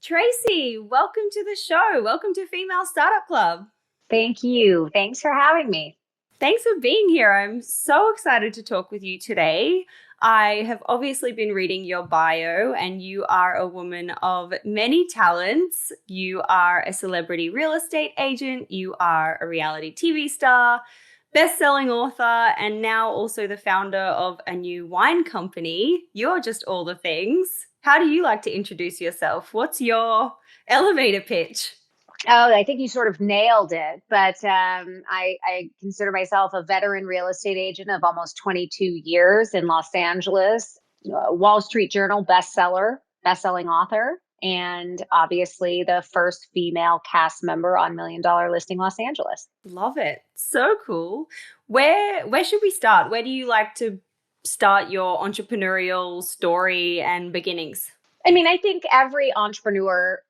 Tracy, welcome to the show. Welcome to Female Startup Club. Thank you. Thanks for having me. Thanks for being here. I'm so excited to talk with you today. I have obviously been reading your bio, and you are a woman of many talents. You are a celebrity real estate agent, you are a reality TV star, best-selling author, and now also the founder of a new wine company. You're just all the things. How do you like to introduce yourself? What's your elevator pitch? Oh, I think you sort of nailed it. But I consider myself a veteran real estate agent of almost 22 years in Los Angeles, Wall Street Journal best-selling author, and obviously the first female cast member on Million Dollar Listing Los Angeles. Love it. So cool. Where should we start? Where do you like to start your entrepreneurial story and beginnings? I mean, I think every entrepreneur,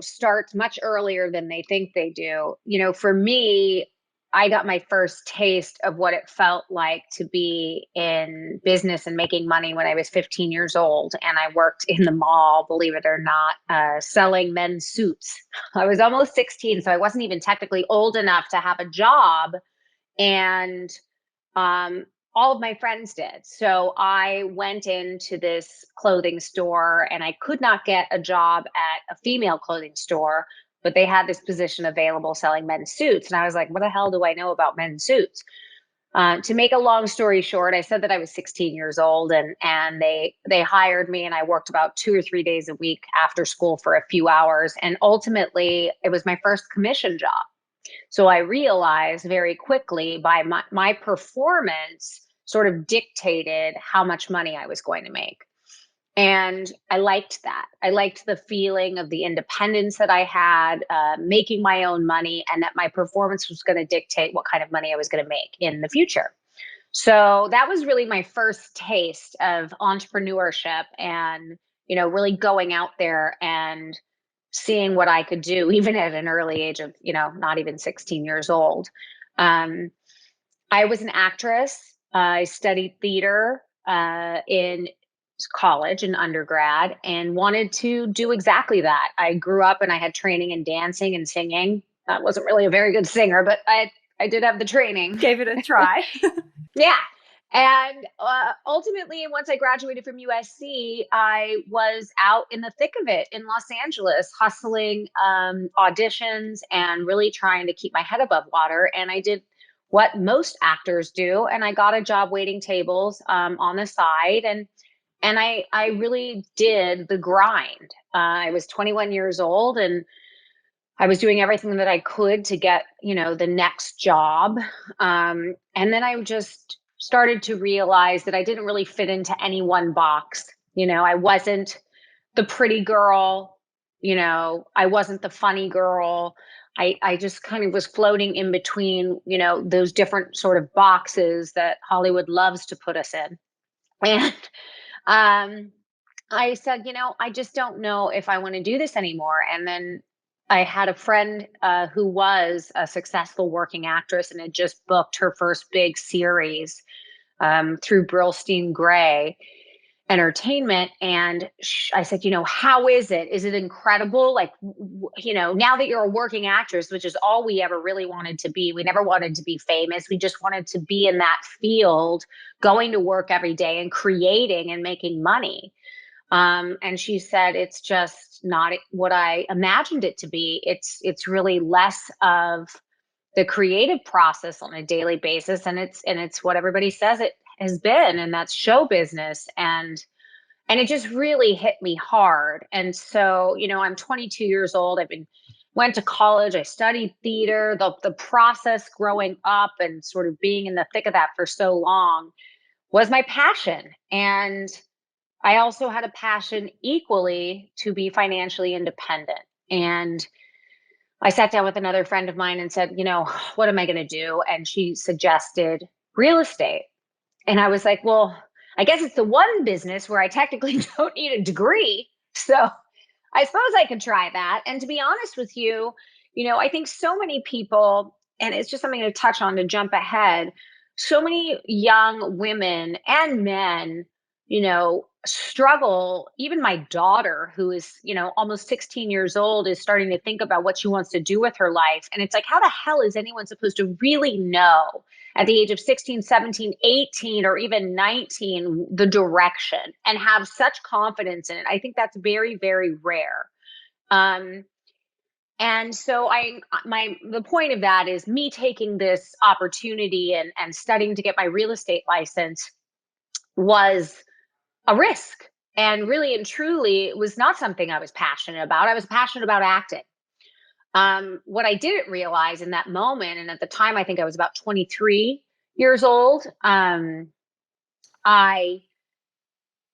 starts much earlier than they think they do. For me, I got my first taste of what it felt like to be in business and making money when I was 15 years old. And I worked in the mall, believe it or not, selling men's suits. I was almost 16, so I wasn't even technically old enough to have a job. And um, all of my friends did. So I went into this clothing store and I could not get a job at a female clothing store, but they had this position available selling men's suits. And I was like, what the hell do I know about men's suits? To make a long story short, I said that I was 16 years old, and they hired me, and I worked about 2 or 3 days a week after school for a few hours. And ultimately, it was my first commission job. So I realized very quickly by my performance sort of dictated how much money I was going to make. And I liked that. I liked the feeling of the independence that I had, making my own money, and that my performance was going to dictate what kind of money I was going to make in the future. So that was really my first taste of entrepreneurship and, really going out there and seeing what I could do, even at an early age of, not even 16 years old. Um, I was an actress. I studied theater in college and undergrad and wanted to do exactly that. I grew up and I had training in dancing and singing. I wasn't really a very good singer, but I did have the training. Gave it a try. Yeah. And ultimately, once I graduated from USC, I was out in the thick of it in Los Angeles, hustling auditions and really trying to keep my head above water. And I did what most actors do, and I got a job waiting tables on the side, and I really did the grind. I was 21 years old, and I was doing everything that I could to get, the next job. And then I just started to realize that I didn't really fit into any one box. I wasn't the pretty girl, I wasn't the funny girl. I just kind of was floating in between, those different sort of boxes that Hollywood loves to put us in. And um, I said, I just don't know if I want to do this anymore. And then I had a friend who was a successful working actress and had just booked her first big series through Brillstein Gray Entertainment. And I said, how is it? Is it incredible? Like, now that you're a working actress, which is all we ever really wanted to be, we never wanted to be famous. We just wanted to be in that field, going to work every day and creating and making money. And she said, it's just not what I imagined it to be. It's really less of the creative process on a daily basis. And it's what everybody says it has been, and that's show business. And it just really hit me hard. And so, I'm 22 years old. Went to college. I studied theater. The process growing up and sort of being in the thick of that for so long was my passion. And I also had a passion equally to be financially independent. And I sat down with another friend of mine and said, what am I going to do? And she suggested real estate. And I was like, well, I guess it's the one business where I technically don't need a degree. So I suppose I could try that. And to be honest with you, I think so many people, and it's just something to touch on to jump ahead, so many young women and men, struggle. Even my daughter, who is, almost 16 years old, is starting to think about what she wants to do with her life. And it's like, how the hell is anyone supposed to really know at the age of 16, 17, 18, or even 19, the direction and have such confidence in it? I think that's very, very rare. Um, and so the point of that is me taking this opportunity and studying to get my real estate license was a risk. And really and truly, it was not something I was passionate about. I was passionate about acting. What I didn't realize in that moment, and at the time, I think I was about 23 years old, I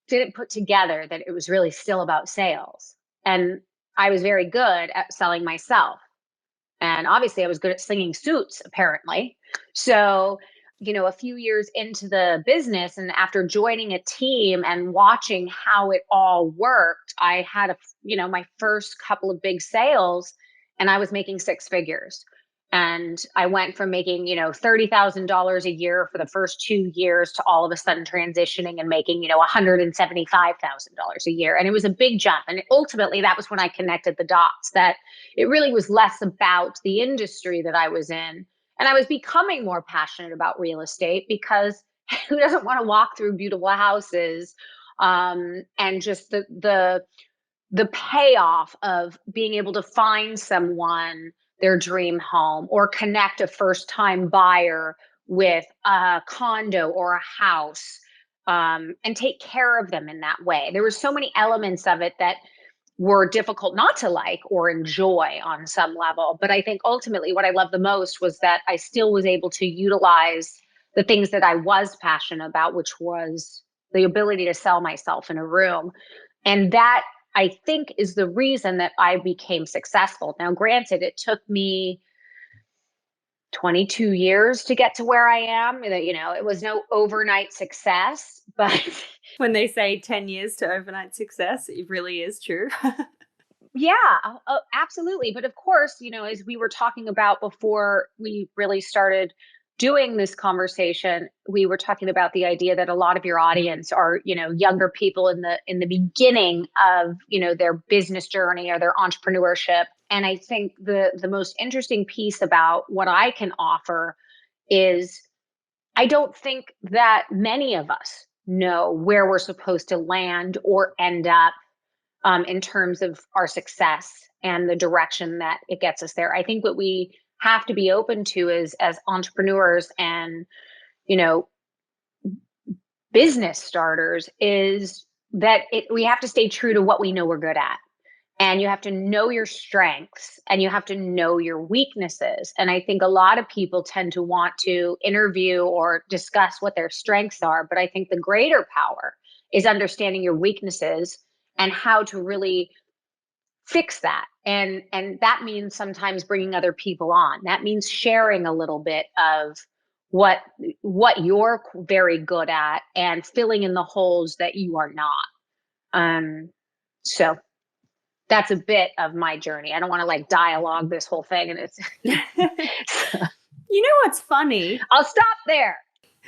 didn't put together that it was really still about sales. And I was very good at selling myself. And obviously, I was good at slinging suits, apparently. So, a few years into the business and after joining a team and watching how it all worked, I had my first couple of big sales, and I was making six figures. And I went from making, $30,000 a year for the first 2 years to all of a sudden transitioning and making, $175,000 a year. And it was a big jump. And ultimately, that was when I connected the dots that it really was less about the industry that I was in. And I was becoming more passionate about real estate because who doesn't want to walk through beautiful houses, and just the payoff of being able to find someone their dream home or connect a first time buyer with a condo or a house, and take care of them in that way. There were so many elements of it that were difficult not to like or enjoy on some level. But I think ultimately what I loved the most was that I still was able to utilize the things that I was passionate about, which was the ability to sell myself in a room. And that, I think, is the reason that I became successful. Now, granted, it took me 22 years to get to where I am. It was no overnight success, but When they say 10 years to overnight success, it really is true. yeah, absolutely. But of course, as we were talking about before we really started doing this conversation, we were talking about the idea that a lot of your audience are, younger people in the beginning of, their business journey or their entrepreneurship. And I think the most interesting piece about what I can offer is I don't think that many of us know where we're supposed to land or end up, in terms of our success and the direction that it gets us there. I think what we have to be open to is as entrepreneurs and, you know, business starters is that we have to stay true to what we know we're good at. And you have to know your strengths and you have to know your weaknesses. And I think a lot of people tend to want to interview or discuss what their strengths are. But I think the greater power is understanding your weaknesses and how to really fix that. And that means sometimes bringing other people on. That means sharing a little bit of what you're very good at and filling in the holes that you are not. So that's a bit of my journey. I don't want to like dialogue this whole thing, and it's You know what's funny? I'll stop there.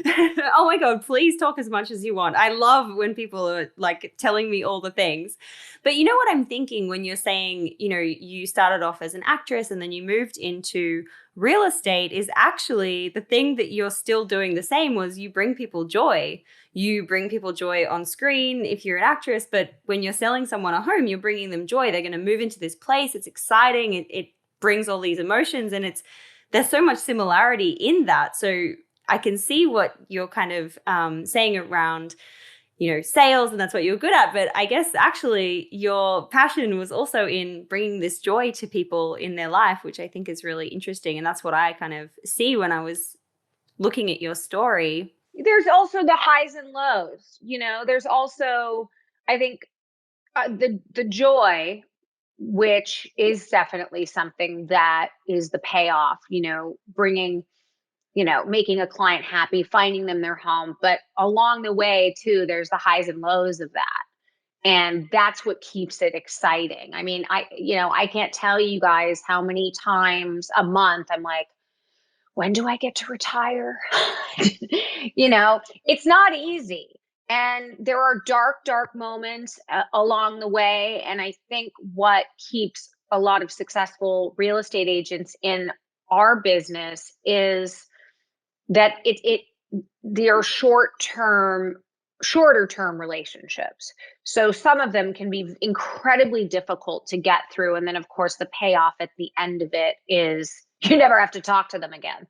Oh my God, please talk as much as you want. I love when people are like telling me all the things. But you know what I'm thinking when you're saying, you started off as an actress and then you moved into real estate is actually the thing that you're still doing the same was you bring people joy. You bring people joy on screen if you're an actress, but when you're selling someone a home, you're bringing them joy. They're going to move into this place. It's exciting. It brings all these emotions and there's so much similarity in that. So I can see what you're kind of saying around, sales, and that's what you're good at. But I guess actually your passion was also in bringing this joy to people in their life, which I think is really interesting. And that's what I kind of see when I was looking at your story. There's also the highs and lows. There's also, I think, the joy, which is definitely something that is the payoff. Bringing making a client happy, finding them their home. But along the way, too, there's the highs and lows of that. And that's what keeps it exciting. I mean, I can't tell you guys how many times a month I'm like, when do I get to retire? It's not easy. And there are dark, dark moments along the way. And I think what keeps a lot of successful real estate agents in our business is that they're shorter term relationships. So some of them can be incredibly difficult to get through. And then, of course, the payoff at the end of it is you never have to talk to them again.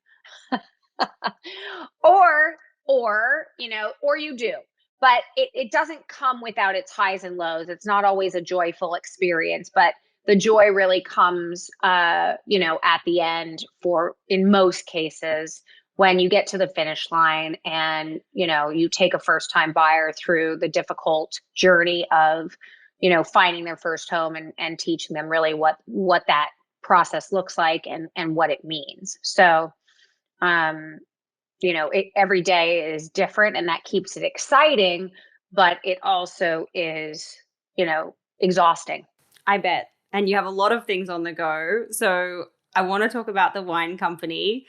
or or you do, but it doesn't come without its highs and lows. It's not always a joyful experience, but the joy really comes at the end, for in most cases, when you get to the finish line and you take a first time buyer through the difficult journey of finding their first home, and teaching them really what that process looks like, and what it means. So um every day is different, and that keeps it exciting, but it also is, exhausting. I bet. And you have a lot of things on the go. So I want to talk about the wine company.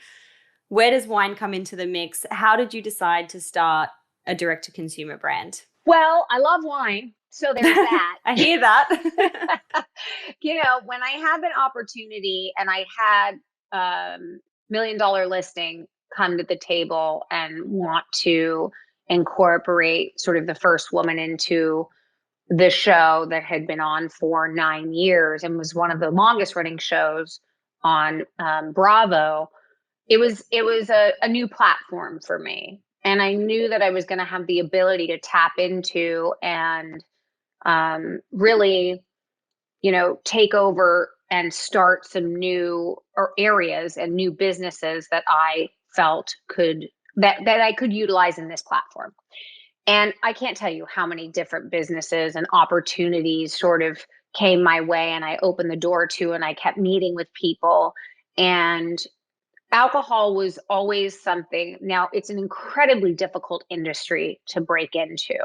Where does wine come into the mix? How did you decide to start a direct to consumer brand? Well, I love wine, so there's that. I hear that. When I had an opportunity and I had $1 million listing come to the table and want to incorporate sort of the first woman into the show that had been on for 9 years and was one of the longest running shows on Bravo. It was a new platform for me, and I knew that I was going to have the ability to tap into and really, take over and start some new or areas and new businesses that I felt that I could utilize in this platform. And I can't tell you how many different businesses and opportunities sort of came my way, and I opened the door to, and I kept meeting with people. And alcohol was always something. Now, it's an incredibly difficult industry to break into.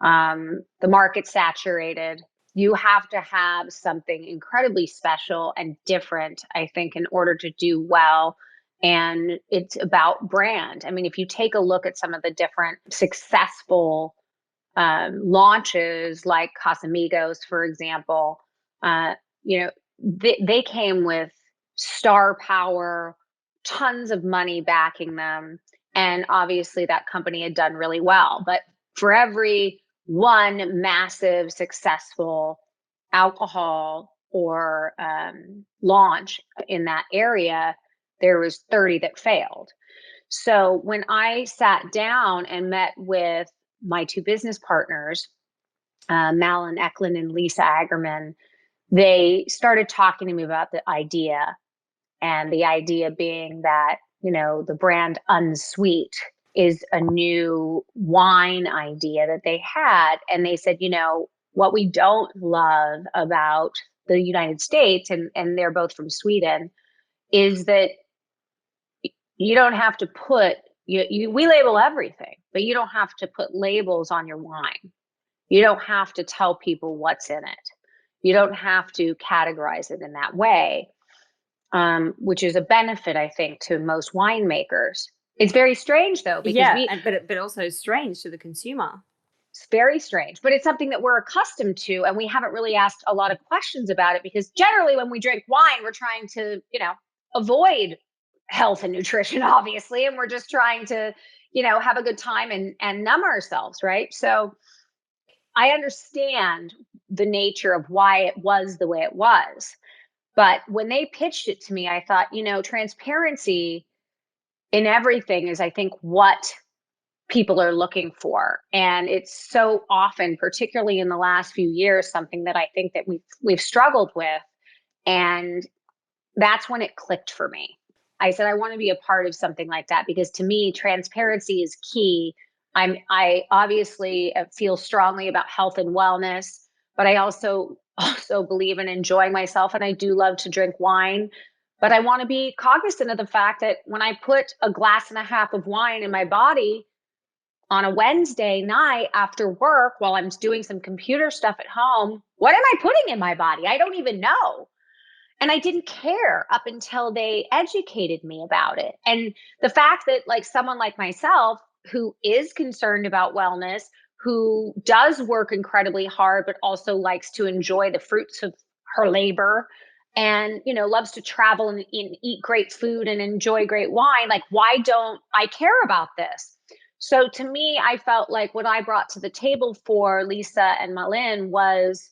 The market's saturated. You have to have something incredibly special and different, I think, in order to do well. And it's about brand. I mean, if you take a look at some of the different successful launches, like Casamigos, for example, uh, they came with star power, tons of money backing them. And obviously, that company had done really well. But for every one massive successful alcohol or launch in that area, there was 30 that failed. So when I sat down and met with my two business partners, Malin Eklund and Lisa Agerman, they started talking to me about the idea, and the idea being that, the brand Unsweet is a new wine idea that they had. And they said, what we don't love about the United States, and they're both from Sweden, is that you don't have to put, we label everything, but you don't have to put labels on your wine. You don't have to tell people what's in it. You don't have to categorize it in that way, which is a benefit, I think, to most winemakers. It's very strange, though, because Yeah, but also strange to the consumer. it's very strange, but it's something that we're accustomed to, and we haven't really asked a lot of questions about it, because generally when we drink wine, we're trying to, avoid health and nutrition, obviously, and we're just trying to, have a good time and numb ourselves, right? So I understand the nature of why it was the way it was. But when they pitched it to me, I thought, transparency in everything is, I think, what people are looking for. And it's so often, particularly in the last few years, something that I think that we've struggled with. And that's when it clicked for me. I said, I want to be a part of something like that, because to me, transparency is key. I obviously feel strongly about health and wellness, but I also believe in enjoying myself, and I do love to drink wine. But I want to be cognizant of the fact that when I put a glass and a half of wine in my body on a Wednesday night after work while I'm doing some computer stuff at home, what am I putting in my body? I don't even know. And I didn't care up until they educated me about it. And the fact that, like, someone like myself, who is concerned about wellness, who does work incredibly hard, but also likes to enjoy the fruits of her labor and, loves to travel and eat great food and enjoy great wine. Like, why don't I care about this? So to me, I felt like what I brought to the table for Lisa and Malin was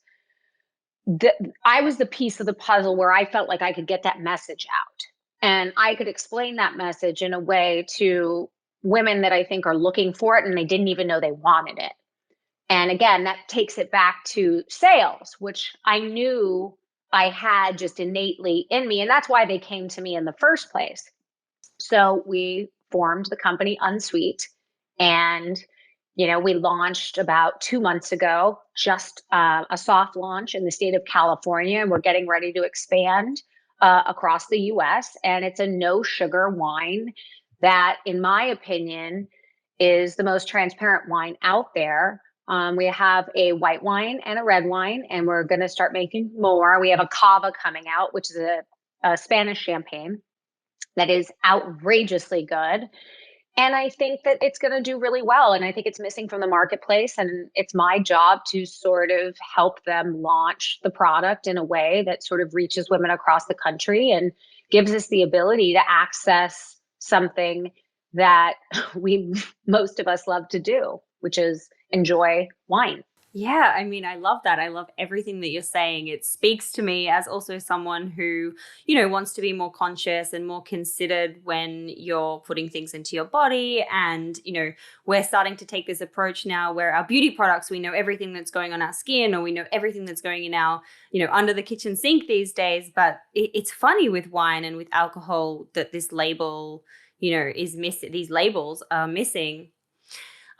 the, I was the piece of the puzzle where I felt like I could get that message out and I could explain that message in a way to women that I think are looking for it and they didn't even know they wanted it. And again, that takes it back to sales, which I knew I had just innately in me. And that's why they came to me in the first place. So we formed the company Unsweet, and we launched about 2 months ago, just a soft launch in the state of California, and we're getting ready to expand across the U.S. And it's a no sugar wine that, in my opinion, is the most transparent wine out there. We have a white wine and a red wine, and we're going to start making more. We have a cava coming out, which is a Spanish champagne that is outrageously good. And I think that it's going to do really well. And I think it's missing from the marketplace. And it's my job to sort of help them launch the product in a way that sort of reaches women across the country and gives us the ability to access something that most of us love to do, which is enjoy wine. Yeah, I mean, I love that. I love everything that you're saying. It speaks to me as also someone who, wants to be more conscious and more considered when you're putting things into your body. And, we're starting to take this approach now where our beauty products, we know everything that's going on our skin, or we know everything that's going in our, under the kitchen sink these days. But it's funny with wine and with alcohol that this label, is missing. These labels are missing.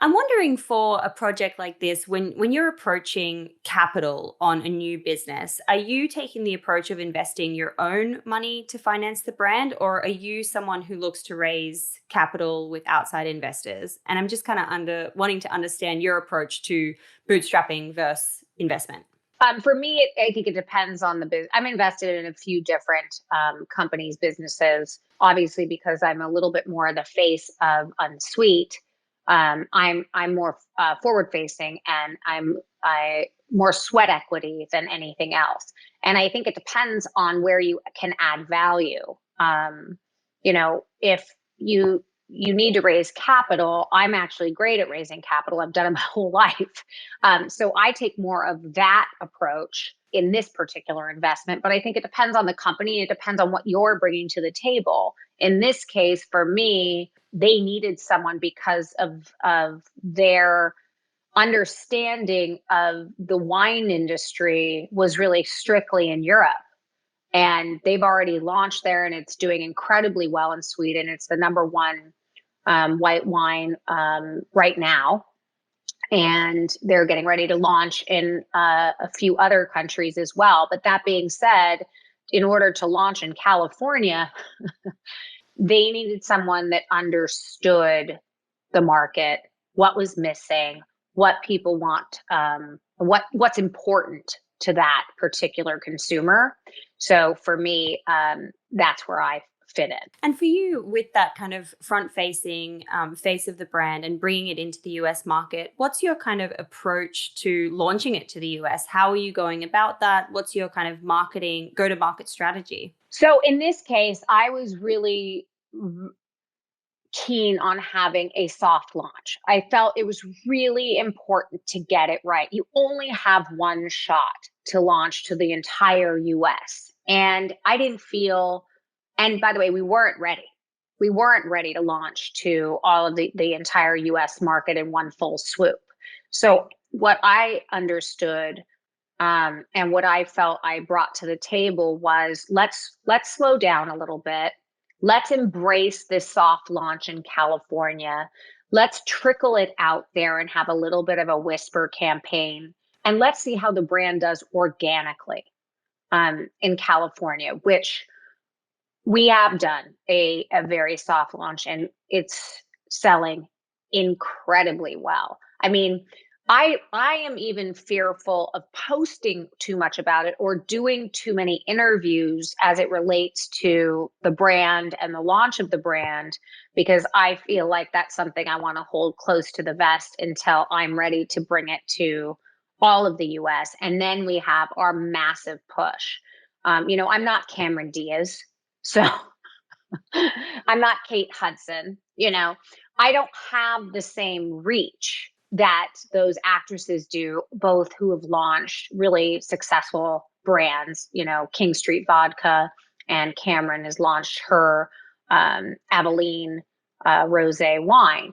I'm wondering, for a project like this, when you're approaching capital on a new business, are you taking the approach of investing your own money to finance the brand, or are you someone who looks to raise capital with outside investors? And I'm just kind of wanting to understand your approach to bootstrapping versus investment. For me, I think it depends on the business. I'm invested in a few different companies, businesses, obviously, because I'm a little bit more the face of Unsweet. I'm more forward facing, and I more sweat equity than anything else. And I think it depends on where you can add value. If you need to raise capital, I'm actually great at raising capital. I've done it my whole life. So I take more of that approach in this particular investment, but I think it depends on the company. It depends on what you're bringing to the table. In this case, for me, they needed someone because of their understanding of the wine industry was really strictly in Europe. And they've already launched there, and it's doing incredibly well in Sweden. It's the number one white wine right now. And they're getting ready to launch in a few other countries as well. But that being said, in order to launch in California, they needed someone that understood the market, what was missing, what people want, what's important to that particular consumer. So for me, that's where I fit in. And for you, with that kind of front-facing face of the brand and bringing it into the US market, what's your kind of approach to launching it to the US? How are you going about that? What's your kind of go-to-market strategy? So in this case, I was really keen on having a soft launch. I felt it was really important to get it right. You only have one shot to launch to the entire US. And I didn't feel, and by the way, we weren't ready. We weren't ready to launch to all of the entire US market in one full swoop. So what I understood and what I felt I brought to the table was let's slow down a little bit. Let's embrace this soft launch in California. Let's trickle it out there and have a little bit of a whisper campaign. And let's see how the brand does organically in California, which we have done a very soft launch, and it's selling incredibly well. I mean, I am even fearful of posting too much about it or doing too many interviews as it relates to the brand and the launch of the brand, because I feel like that's something I want to hold close to the vest until I'm ready to bring it to all of the US. And then we have our massive push. I'm not Cameron Diaz, so I'm not Kate Hudson, I don't have the same reach that those actresses do, both who have launched really successful brands. King Street Vodka, and Cameron has launched her Abilene rosé wine.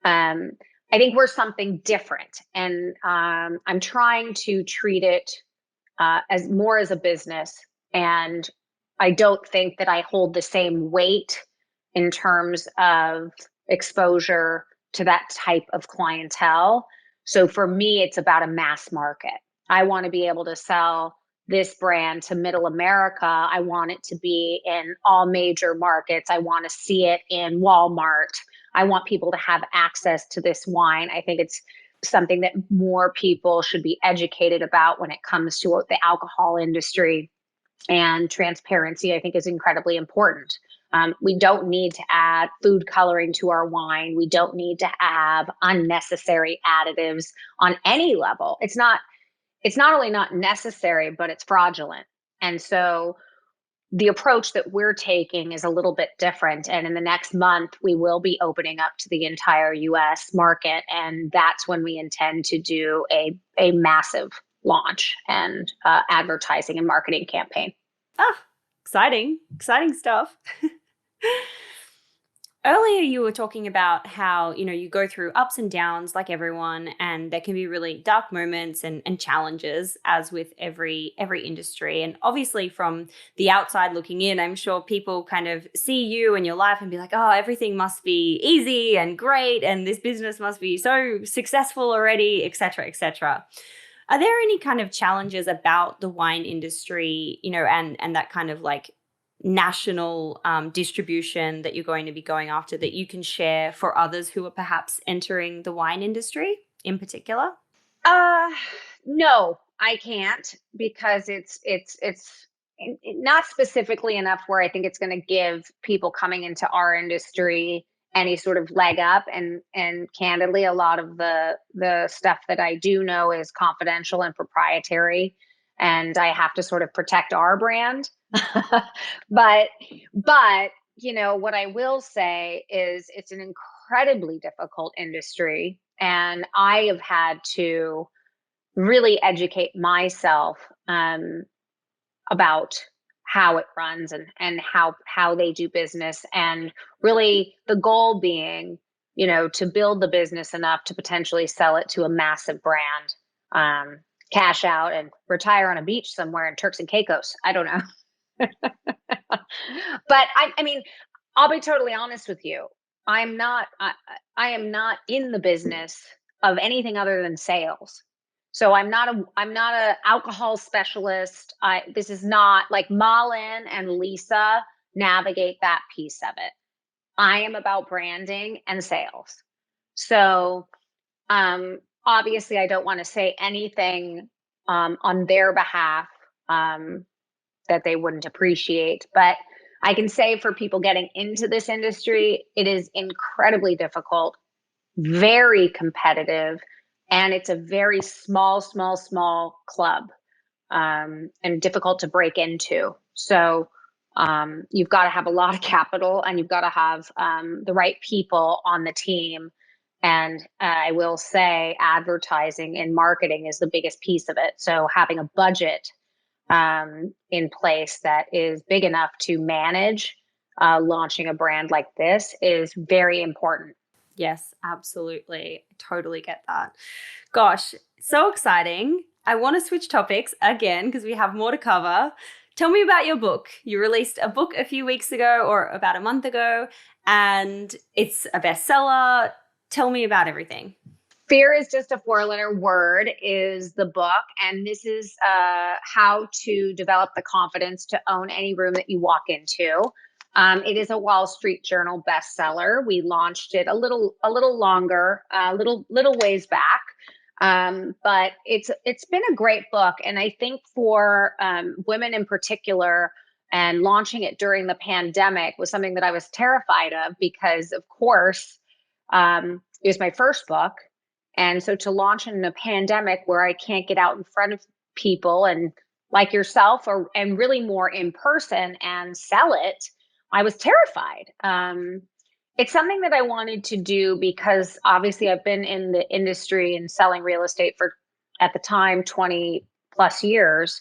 Um, I think we're something different, and I'm trying to treat it as more as a business. And I don't think that I hold the same weight in terms of exposure to that type of clientele. So for me, it's about a mass market. I want to be able to sell this brand to middle America. I want it to be in all major markets. I want to see it in Walmart. I want people to have access to this wine. I think it's something that more people should be educated about when it comes to the alcohol industry. And transparency, I think, is incredibly important. We don't need to add food coloring to our wine. We don't need to have unnecessary additives on any level. It's not only not necessary, but it's fraudulent. And so the approach that we're taking is a little bit different. And in the next month, we will be opening up to the entire US market. And that's when we intend to do a massive launch and advertising and marketing campaign. Ah, exciting stuff. Earlier, you were talking about how, you go through ups and downs like everyone, and there can be really dark moments and challenges, as with every industry. And obviously, from the outside looking in, I'm sure people kind of see you and your life and be like, oh, everything must be easy and great, and this business must be so successful already, et cetera, et cetera. Are there any kind of challenges about the wine industry, and that kind of like national distribution that you're going to be going after, that you can share for others who are perhaps entering the wine industry in particular? Uh, no, I can't, because it's not specifically enough where I think it's going to give people coming into our industry any sort of leg up. And candidly, a lot of the stuff that I do know is confidential and proprietary, and I have to sort of protect our brand. but what I will say is it's an incredibly difficult industry, and I have had to really educate myself about how it runs, and how they do business, and really the goal being, to build the business enough to potentially sell it to a massive brand, cash out and retire on a beach somewhere in Turks and Caicos. I don't know. But I mean, I'll be totally honest with you. I am not in the business of anything other than sales. So I'm not a alcohol specialist. This is not like Malin and Lisa navigate that piece of it. I am about branding and sales. So obviously I don't want to say anything on their behalf that they wouldn't appreciate. But I can say, for people getting into this industry, it is incredibly difficult, very competitive, and it's a very small club, and difficult to break into. So you've got to have a lot of capital, and you've got to have the right people on the team. And I will say advertising and marketing is the biggest piece of it. So having a budget in place that is big enough to manage launching a brand like this is very important. Yes, absolutely. I totally get that. Gosh, so exciting. I want to switch topics again because we have more to cover. Tell me about your book. You released a book a few weeks ago, or about a month ago, and it's a bestseller. Tell me about everything. Fear is just a four-letter word is the book. And this is how to develop the confidence to own any room that you walk into. It is a Wall Street Journal bestseller. We launched it a little longer, little ways back. But it's been a great book, and I think for women in particular, and launching it during the pandemic was something that I was terrified of because, of course, it was my first book, and so to launch in a pandemic where I can't get out in front of people and like yourself, or and really more in person and sell it, I was terrified. It's something that I wanted to do because obviously I've been in the industry and selling real estate for, at the time, 20 plus years.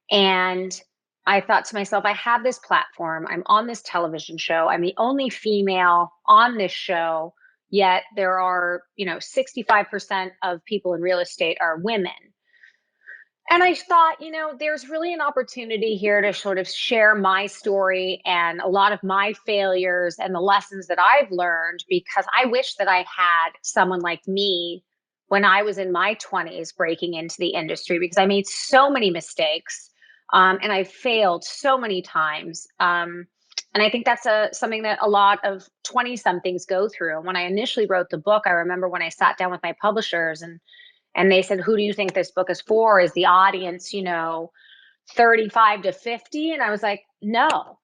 And I thought to myself, I have this platform. I'm on this television show. I'm the only female on this show, yet there are, 65% of people in real estate are women. And I thought, there's really an opportunity here to sort of share my story and a lot of my failures and the lessons that I've learned, because I wish that I had someone like me when I was in my 20s breaking into the industry, because I made so many mistakes, and I failed so many times. And I think that's something that a lot of 20 somethings go through. And when I initially wrote the book, I remember when I sat down with my publishers and they said, who do you think this book is for? Is the audience, 35 to 50? And I was like, no,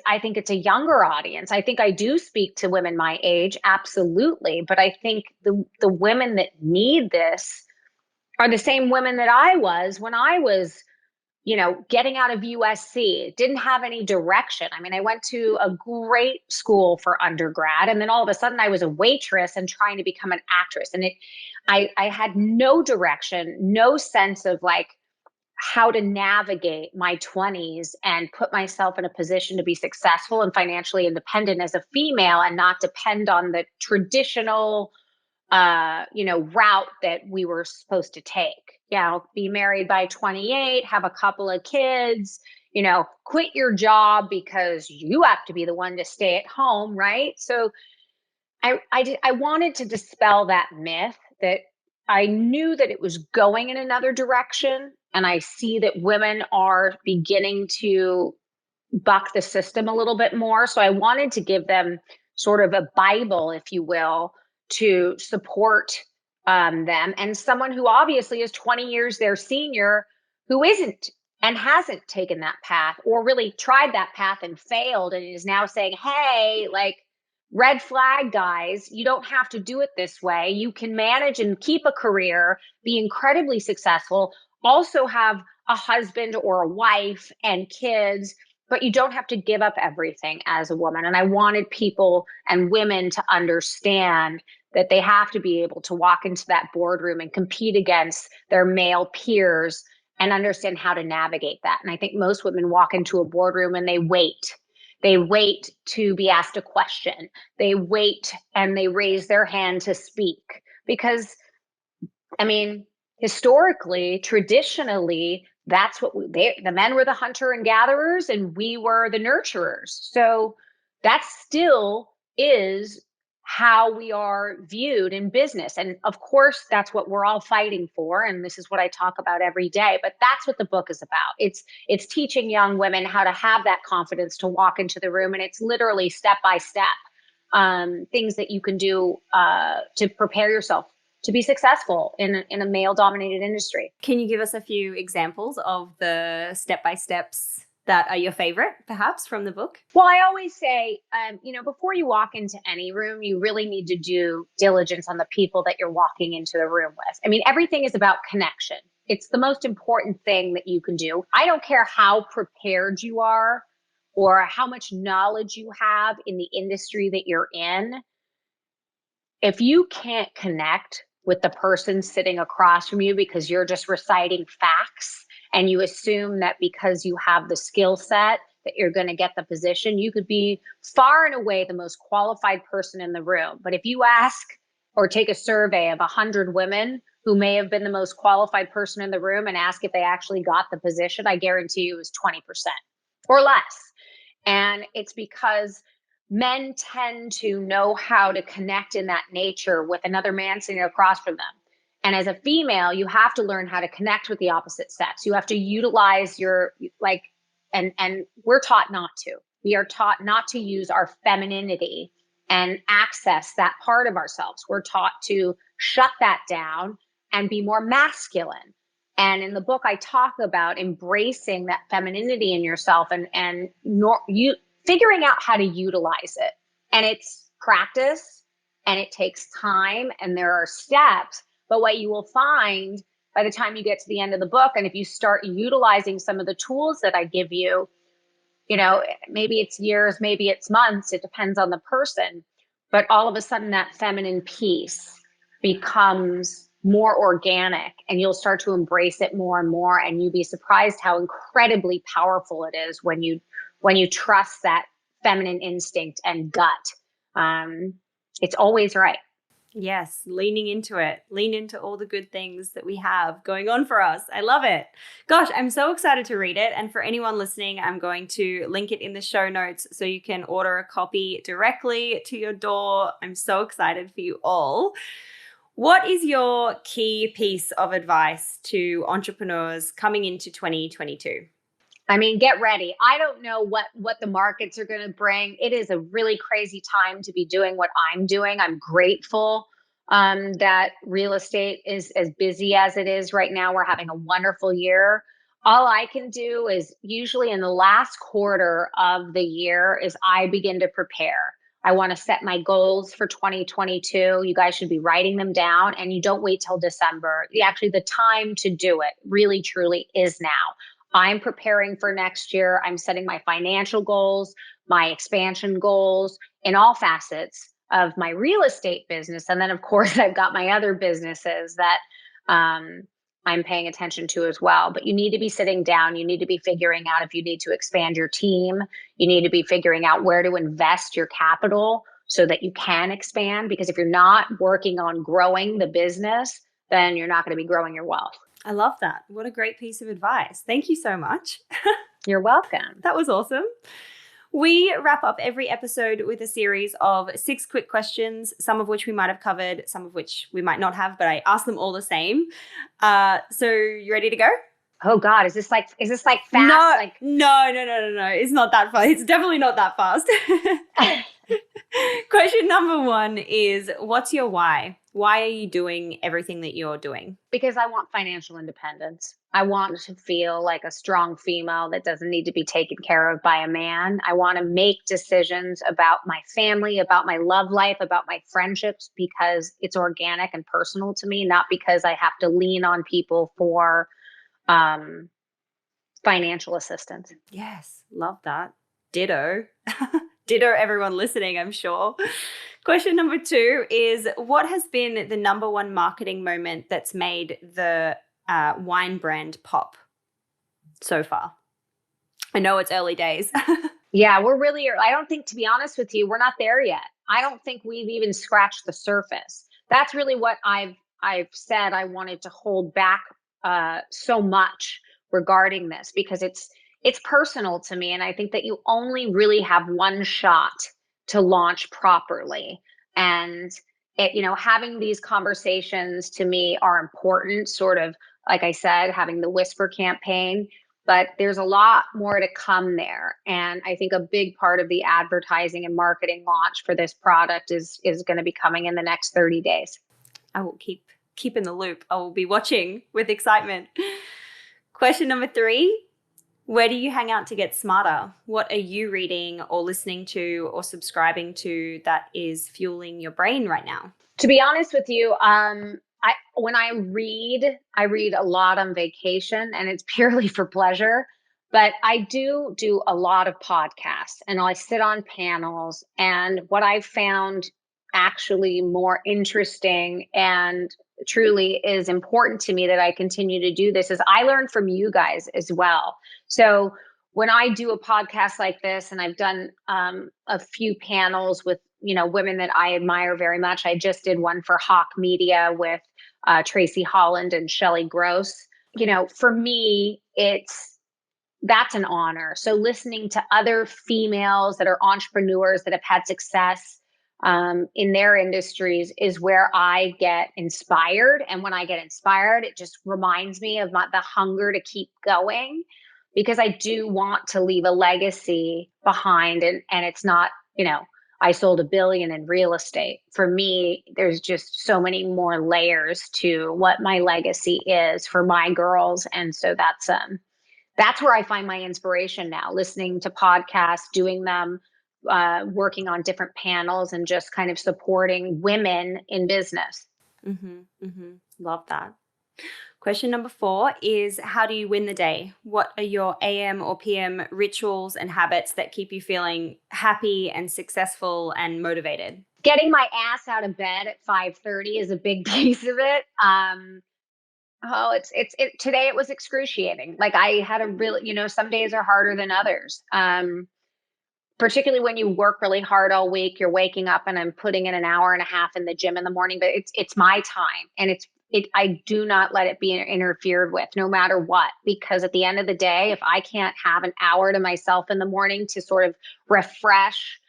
I think it's a younger audience. I think I do speak to women my age, absolutely. But I think the women that need this are the same women that I was when I was, getting out of USC. Didn't have any direction. I mean, I went to a great school for undergrad, and then all of a sudden I was a waitress and trying to become an actress. And I had no direction, no sense of like how to navigate my 20s and put myself in a position to be successful and financially independent as a female and not depend on the traditional route that we were supposed to take. Be married by 28, have a couple of kids, quit your job because you have to be the one to stay at home, right? So I wanted to dispel that myth that I knew that it was going in another direction. And I see that women are beginning to buck the system a little bit more. So I wanted to give them sort of a Bible, if you will, to support them. And someone who obviously is 20 years their senior, who isn't and hasn't taken that path or really tried that path and failed and is now saying, hey, like, red flag, guys, you don't have to do it this way. You can manage and keep a career, be incredibly successful, also have a husband or a wife and kids, but you don't have to give up everything as a woman. And I wanted people and women to understand that they have to be able to walk into that boardroom and compete against their male peers and understand how to navigate that. And I think most women walk into a boardroom and they wait. They wait to be asked a question. They wait and they raise their hand to speak because, I mean, historically, traditionally, that's what the men were the hunter and gatherers and we were the nurturers. So that still is how we are viewed in business. And of course, that's what we're all fighting for. And this is what I talk about every day. But that's what the book is about. It's teaching young women how to have that confidence to walk into the room. And it's literally step by step things that you can do to prepare yourself to be successful in a male dominated industry. Can you give us a few examples of the step-by-steps that are your favorite, perhaps, from the book? Well, I always say, before you walk into any room, you really need to do diligence on the people that you're walking into the room with. I mean, everything is about connection. It's the most important thing that you can do. I don't care how prepared you are or how much knowledge you have in the industry that you're in. If you can't connect with the person sitting across from you because you're just reciting facts and you assume that because you have the skill set that you're going to get the position, you could be far and away the most qualified person in the room. But if you ask or take a survey of 100 women who may have been the most qualified person in the room and ask if they actually got the position, I guarantee you it was 20% or less. And it's because men tend to know how to connect in that nature with another man sitting across from them. And as a female, you have to learn how to connect with the opposite sex. You have to utilize your and we're taught not to. We are taught not to use our femininity and access that part of ourselves. We're taught to shut that down and be more masculine. And in the book, I talk about embracing that femininity in yourself and you figuring out how to utilize it. And it's practice and it takes time and there are steps. But what you will find by the time you get to the end of the book, and if you start utilizing some of the tools that I give you, maybe it's years, maybe it's months, it depends on the person. But all of a sudden, that feminine piece becomes more organic and you'll start to embrace it more and more. And you'd be surprised how incredibly powerful it is when you trust that feminine instinct and gut. It's always right. Yes, leaning into it. Lean into all the good things that we have going on for us. I love it. Gosh, I'm so excited to read it. And for anyone listening, I'm going to link it in the show notes so you can order a copy directly to your door. I'm so excited for you all. What is your key piece of advice to entrepreneurs coming into 2022? I mean, get ready. I don't know what the markets are going to bring. It is a really crazy time to be doing what I'm doing. I'm grateful that real estate is as busy as it is right now. We're having a wonderful year. All I can do is usually in the last quarter of the year is I begin to prepare. I want to set my goals for 2022. You guys should be writing them down and you don't wait till December. Actually, the time to do it really, truly is now. I'm preparing for next year. I'm setting my financial goals, my expansion goals in all facets of my real estate business. And then, of course, I've got my other businesses that I'm paying attention to as well. But you need to be sitting down. You need to be figuring out if you need to expand your team. You need to be figuring out where to invest your capital so that you can expand. Because if you're not working on growing the business, then you're not going to be growing your wealth. I love that. What a great piece of advice. Thank you so much. You're welcome. That was awesome. We wrap up every episode with a series of 6 quick questions, some of which we might have covered, some of which we might not have, but I ask them all the same. So you ready to go? Oh God, is this like fast? No, no. It's not that fast. It's definitely not that fast. Question number 1 is, what's your why? Why are you doing everything that you're doing? Because I want financial independence. I want to feel like a strong female that doesn't need to be taken care of by a man. I want to make decisions about my family, about my love life, about my friendships because it's organic and personal to me, not because I have to lean on people for financial assistance. Yes, love that. Ditto. Ditto, everyone listening, I'm sure. Question number 2 is, what has been the number 1 marketing moment that's made the wine brand pop so far? I know it's early days. Yeah, we're really, I don't think, to be honest with you, we're not there yet. I don't think we've even scratched the surface. That's really what I've said. I wanted to hold back so much regarding this because it's personal to me. And I think that you only really have one shot to launch properly. And having these conversations to me are important, sort of, like I said, having the whisper campaign, but there's a lot more to come there. And I think a big part of the advertising and marketing launch for this product is going to be coming in the next 30 days. I will keep in the loop. I will be watching with excitement. Question number 3. Where do you hang out to get smarter? What are you reading or listening to or subscribing to that is fueling your brain right now? To be honest with you, when I read a lot on vacation and it's purely for pleasure, but I do a lot of podcasts and I sit on panels. And what I found actually more interesting and truly is important to me that I continue to do this is I learn from you guys as well. So when I do a podcast like this, and I've done a few panels with women that I admire very much. I just did one for Hawk Media with Tracy Holland and Shelley Gross. For me, that's an honor. So listening to other females that are entrepreneurs that have had success in their industries is where I get inspired. And when I get inspired, it just reminds me of the hunger to keep going, because I do want to leave a legacy behind. And it's not, I sold 1 billion in real estate. For me, there's just so many more layers to what my legacy is for my girls. And so that's where I find my inspiration now, listening to podcasts, doing them, working on different panels, and just kind of supporting women in business. Love that. Question number 4 is, how do you win the day? What are your AM or PM rituals and habits that keep you feeling happy and successful and motivated? Getting my ass out of bed at 5:30 is a big piece of it. Today it was excruciating. Like I had a really, some days are harder than others. Particularly when you work really hard all week, you're waking up, and I'm putting in an hour and a half in the gym in the morning, but it's my time, and I do not let it be interfered with no matter what, because at the end of the day, if I can't have an hour to myself in the morning to sort of refresh,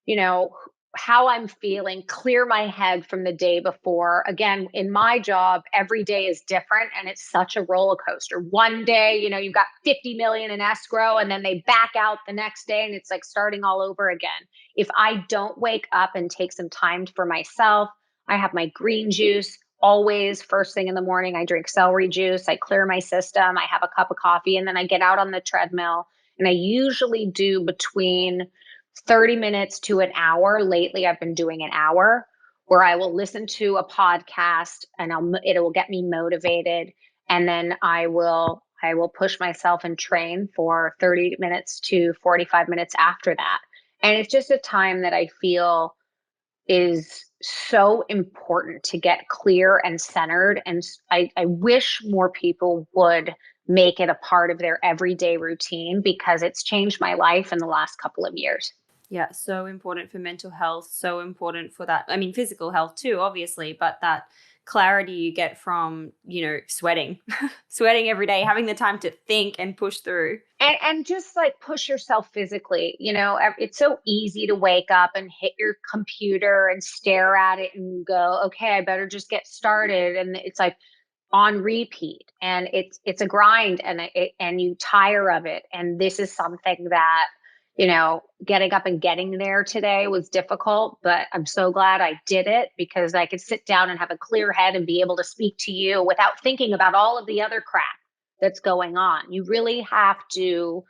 you know, how I'm feeling, clear my head from the day before. Again, in my job, every day is different, and it's such a roller coaster. One day, you've got 50 million in escrow, and then they back out the next day, and it's like starting all over again. If I don't wake up and take some time for myself, I have my green juice always first thing in the morning. I drink celery juice, I clear my system, I have a cup of coffee, and then I get out on the treadmill. And I usually do between 30 minutes to an hour. Lately, I've been doing an hour, where I will listen to a podcast, and it will get me motivated. And then I will push myself and train for 30 minutes to 45 minutes after that. And it's just a time that I feel is so important to get clear and centered. And I wish more people would make it a part of their everyday routine, because it's changed my life in the last couple of years. Yeah, so important for mental health, so important for that. I mean, physical health too, obviously, but that clarity you get from, sweating, sweating every day, having the time to think and push through. And just like push yourself physically. It's so easy to wake up and hit your computer and stare at it and go, okay, I better just get started. And it's like on repeat, and it's a grind, and you tire of it. And this is something that, getting up and getting there today was difficult, but I'm so glad I did it, because I could sit down and have a clear head and be able to speak to you without thinking about all of the other crap that's going on. You really have to,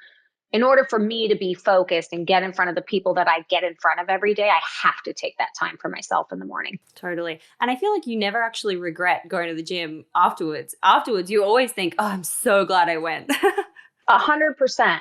in order for me to be focused and get in front of the people that I get in front of every day, I have to take that time for myself in the morning. Totally. And I feel like you never actually regret going to the gym afterwards. Afterwards, you always think, oh, I'm so glad I went. 100%.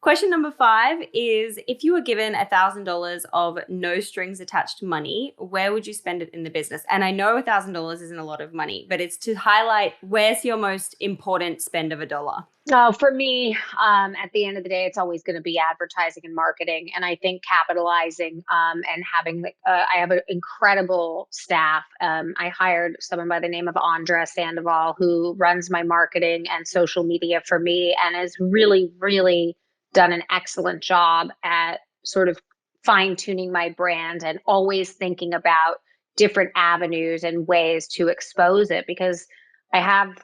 Question number 5 is, if you were given $1,000 of no strings attached money, where would you spend it in the business? And I know $1,000 isn't a lot of money, but it's to highlight, where's your most important spend of a dollar? For me, at the end of the day, it's always going to be advertising and marketing. And I think capitalizing, and having, I have an incredible staff. I hired someone by the name of Andra Sandoval, who runs my marketing and social media for me, and has really, really done an excellent job at sort of fine tuning my brand, and always thinking about different avenues and ways to expose it, because I have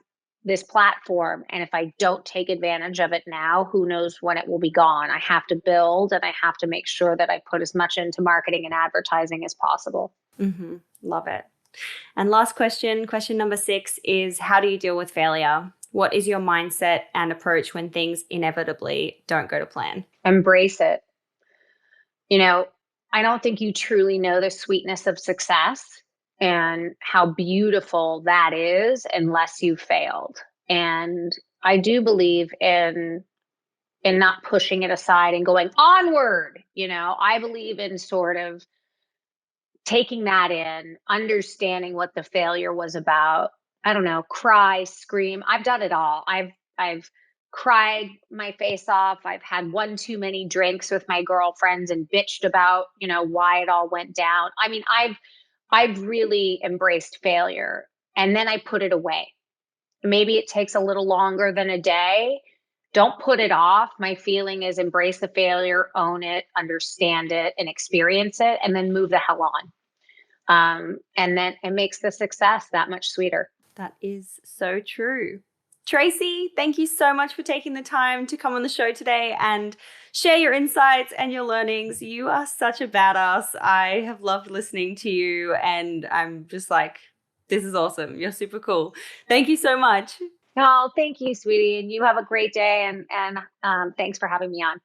this platform, and if I don't take advantage of it now, who knows when it will be gone. I have to build, and I have to make sure that I put as much into marketing and advertising as possible. Love it. And last question number 6 is, how do you deal with failure? What is your mindset and approach when things inevitably don't go to plan? Embrace it. I don't think you truly know the sweetness of success and how beautiful that is unless you failed. And I do believe in not pushing it aside and going onward. I believe in sort of taking that in, understanding what the failure was about. I don't know, cry, scream. I've done it all. I've cried my face off. I've had one too many drinks with my girlfriends and bitched about, why it all went down. I mean, I've really embraced failure, and then I put it away. Maybe it takes a little longer than a day. Don't put it off. My feeling is, embrace the failure, own it, understand it, and experience it, and then move the hell on. And then it makes the success that much sweeter. That is so true. Tracy, thank you so much for taking the time to come on the show today and share your insights and your learnings. You are such a badass. I have loved listening to you, and I'm just like, this is awesome. You're super cool. Thank you so much. Oh, thank you, sweetie. And you have a great day. And thanks for having me on.